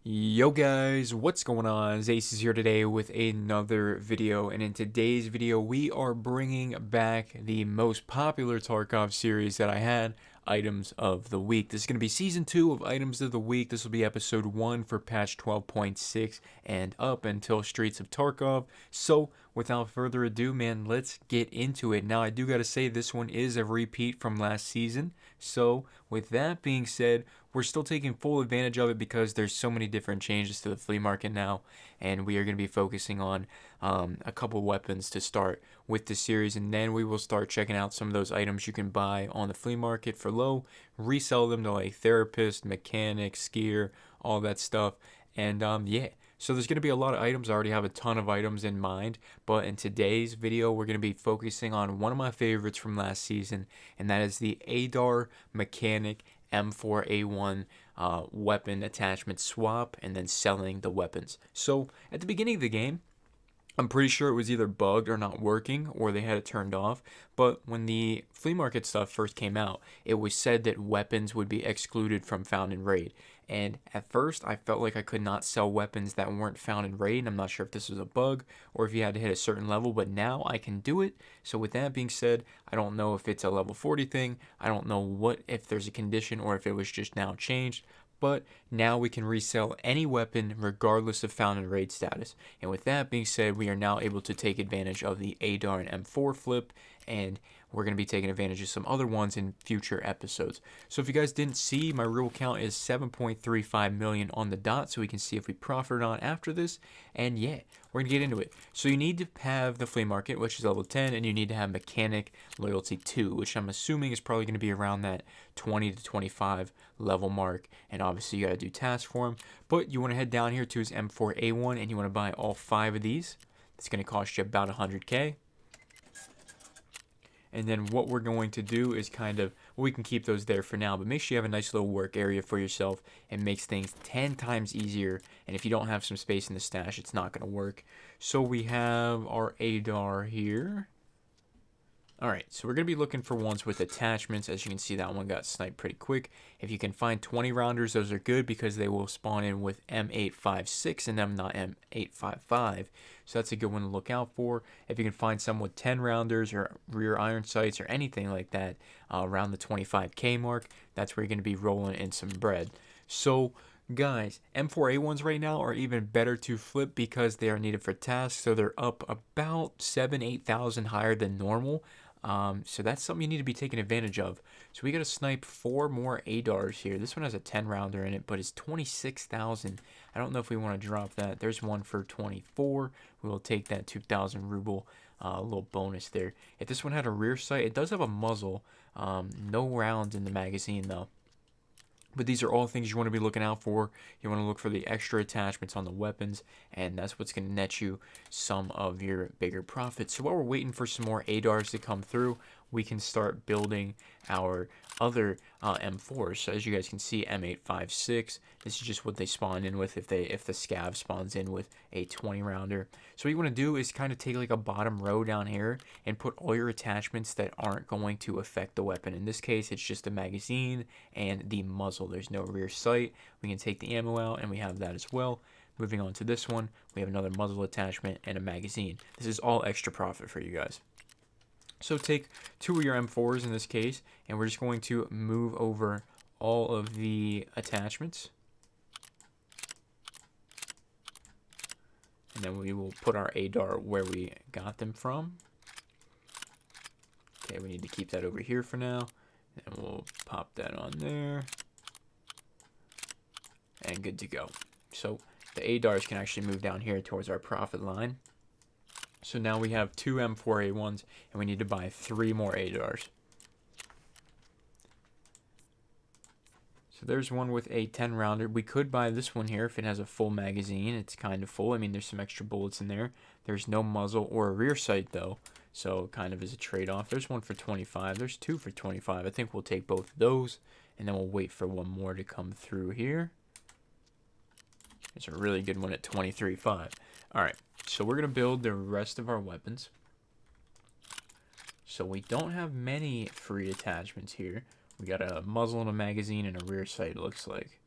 Yo guys, what's going on? Ace is here today with another video, and in today's video we are bringing back the most popular Tarkov series that I had, Items of the Week. This is going to be Season 2 of Items of the Week. This will be Episode 1 for patch 12.6 and up until Streets of Tarkov. So, without further ado, man, let's get into it. Now, I do got to say this one is a repeat from last season. So, with that being said, we're still taking full advantage of it because there's so many different changes to the flea market now, and we are going to be focusing on a couple weapons to start with the series, and then we will start checking out some of those items you can buy on the flea market for low, resell them to like therapist, mechanic, skier, all that stuff, and yeah. So there's going to be a lot of items. I already have a ton of items in mind, but in today's video, we're going to be focusing on one of my favorites from last season, and that is the Adar Mechanic M4A1 weapon attachment swap, and then selling the weapons. So at the beginning of the game, I'm pretty sure it was either bugged or not working, or they had it turned off. But when the flea market stuff first came out, it was said that weapons would be excluded from found in raid. And at first, I felt like I could not sell weapons that weren't found in raid. I'm not sure if this was a bug or if you had to hit a certain level, but now I can do it. So with that being said, I don't know if it's a level 40 thing. I don't know if there's a condition or if it was just now changed. But now we can resell any weapon regardless of found in raid status. And with that being said, we are now able to take advantage of the ADAR and M4 flip, and we're going to be taking advantage of some other ones in future episodes. So if you guys didn't see, my real count is 7.35 million on the dot, so we can see if we profit or not after this. And yeah, we're going to get into it. So you need to have the flea market, which is level 10, and you need to have mechanic loyalty 2, which I'm assuming is probably going to be around that 20 to 25 level mark. And obviously you got to do tasks for him. But you want to head down here to his M4A1, and you want to buy all 5 of these. It's going to cost you about 100k. And then what we're going to do is we can keep those there for now, but make sure you have a nice little work area for yourself. It makes things 10 times easier, and if you don't have some space in the stash, it's not going to work. So we have our ADAR here. Alright, so we're going to be looking for ones with attachments. As you can see, that one got sniped pretty quick. If you can find 20 rounders, those are good because they will spawn in with M856 in them, not M855. So that's a good one to look out for. If you can find some with 10 rounders or rear iron sights or anything like that around the 25k mark, that's where you're going to be rolling in some bread. So guys, M4A1s right now are even better to flip because they are needed for tasks. So they're up about 8,000 higher than normal. So that's something you need to be taking advantage of. So we got to snipe 4 more ADARs here. This one has a 10 rounder in it, but it's 26,000. I don't know if we want to drop that. There's one for 24. We will take that 2,000 ruble. A little bonus there. If this one had a rear sight, it does have a muzzle. No rounds in the magazine though. But these are all things you want to be looking out for. You want to look for the extra attachments on the weapons, and that's what's going to net you some of your bigger profits. So while we're waiting for some more ADARs to come through, we can start building our other M4s. So as you guys can see, M856. This is just what they spawn in with if the scav spawns in with a 20 rounder. So what you want to do is kind of take like a bottom row down here and put all your attachments that aren't going to affect the weapon. In this case, it's just the magazine and the muzzle. There's no rear sight. We can take the ammo out, and we have that as well. Moving on to this one, we have another muzzle attachment and a magazine. This is all extra profit for you guys. So take 2 of your M4s in this case, and we're just going to move over all of the attachments. And then we will put our ADAR where we got them from. Okay, we need to keep that over here for now. And we'll pop that on there. And good to go. So the ADARs can actually move down here towards our profit line. So now we have 2 M4A1s, and we need to buy 3 more ADARs. So there's one with a 10 rounder. We could buy this one here if it has a full magazine. It's kind of full. I mean, there's some extra bullets in there. There's no muzzle or a rear sight though, so kind of is a trade-off. There's one for 25. There's 2 for 25. I think we'll take both of those, and then we'll wait for one more to come through here. It's a really good one at 23.5. Alright, so we're going to build the rest of our weapons. So we don't have many free attachments here. We got a muzzle and a magazine and a rear sight, it looks like.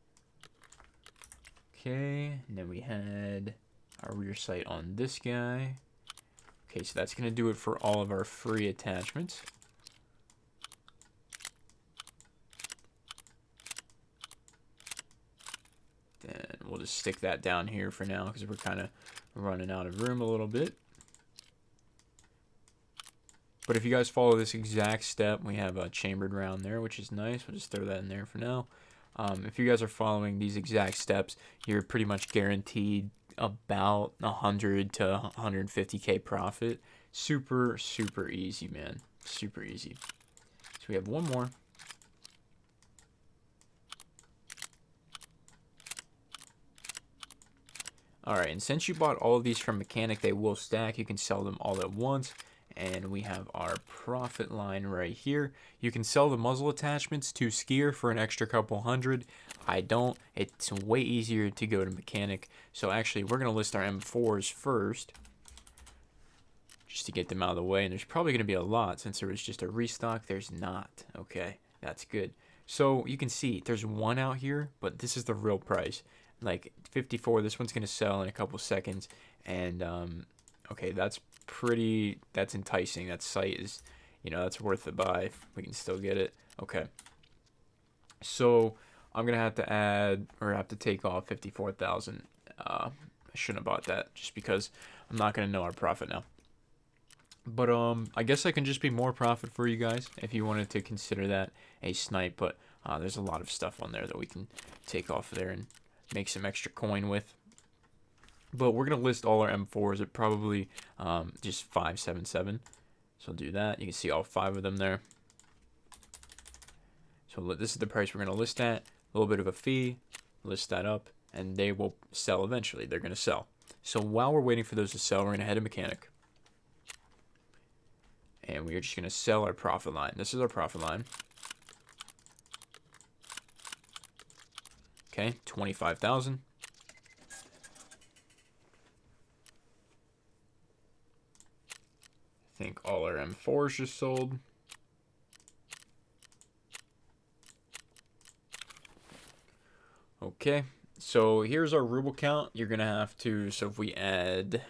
Okay, and then we had our rear sight on this guy. Okay, so that's going to do it for all of our free attachments. Then we'll just stick that down here for now because we're kind of running out of room a little bit. But if you guys follow this exact step, we have a chambered round there, which is nice. We'll just throw that in there for now. If you guys are following these exact steps, you're pretty much guaranteed about 100 to 150K profit. Super, super easy, man. Super easy. So we have one more. Alright, and since you bought all of these from Mechanic, they will stack. You can sell them all at once. And we have our profit line right here. You can sell the muzzle attachments to Skier for an extra couple hundred. I don't. It's way easier to go to Mechanic. So actually, we're going to list our M4s first, just to get them out of the way. And there's probably going to be a lot since there was just a restock. There's not. Okay, that's good. So you can see there's one out here, but this is the real price. Like 54, this one's going to sell in a couple seconds. And okay, that's enticing. That site is, you know, that's worth the buy if we can still get it. Okay, so I'm gonna have to add, or have to take off 54,000. I shouldn't have bought that just because I'm not gonna know our profit now. But I guess I can just be more profit for you guys if you wanted to consider that a snipe. But there's a lot of stuff on there that we can take off there and make some extra coin with. But we're going to list all our M4s at probably just 577. So I'll do that. You can see all 5 of them there. So this is the price we're going to list at. A little bit of a fee. List that up. And they will sell eventually. They're going to sell. So while we're waiting for those to sell, we're going to head to Mechanic. And we are just going to sell our profit line. This is our profit line. Okay, 25,000. I think all our M4s just sold. Okay, so here's our ruble count. You're gonna have to, so if we add,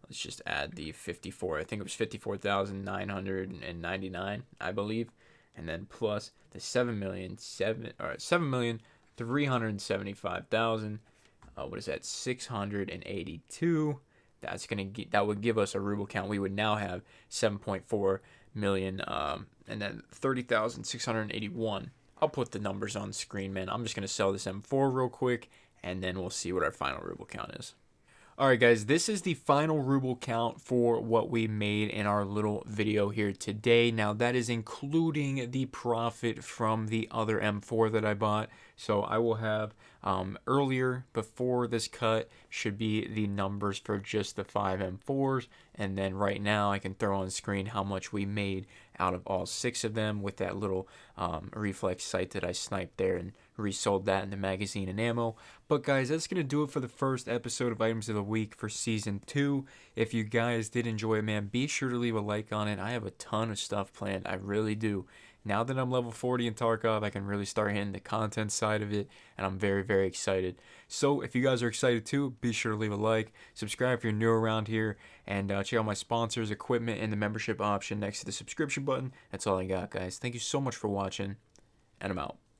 let's just add the 54. I think it was 54,999, I believe, and then plus the 7,375,000. What is that? 682. That's gonna that would give us a ruble count. We would now have 7.4 million, and then 30,681. I'll put the numbers on the screen, man. I'm just gonna sell this M4 real quick, and then we'll see what our final ruble count is. Alright guys, this is the final ruble count for what we made in our little video here today. Now that is including the profit from the other M4 that I bought. So I will have earlier, before this cut, should be the numbers for just the 5 M4s. And then right now I can throw on screen how much we made out of all 6 of them with that little reflex sight that I sniped there and resold that in the magazine and ammo. But guys, that's going to do it for the first episode of Items of the Week for Season 2. If you guys did enjoy it, man, be sure to leave a like on it. I have a ton of stuff planned. I really do. Now that I'm level 40 in Tarkov, I can really start hitting the content side of it, and I'm very, very excited. So if you guys are excited too, be sure to leave a like, subscribe if you're new around here, and check out my sponsors, equipment, and the membership option next to the subscription button. That's all I got, guys. Thank you so much for watching, and I'm out.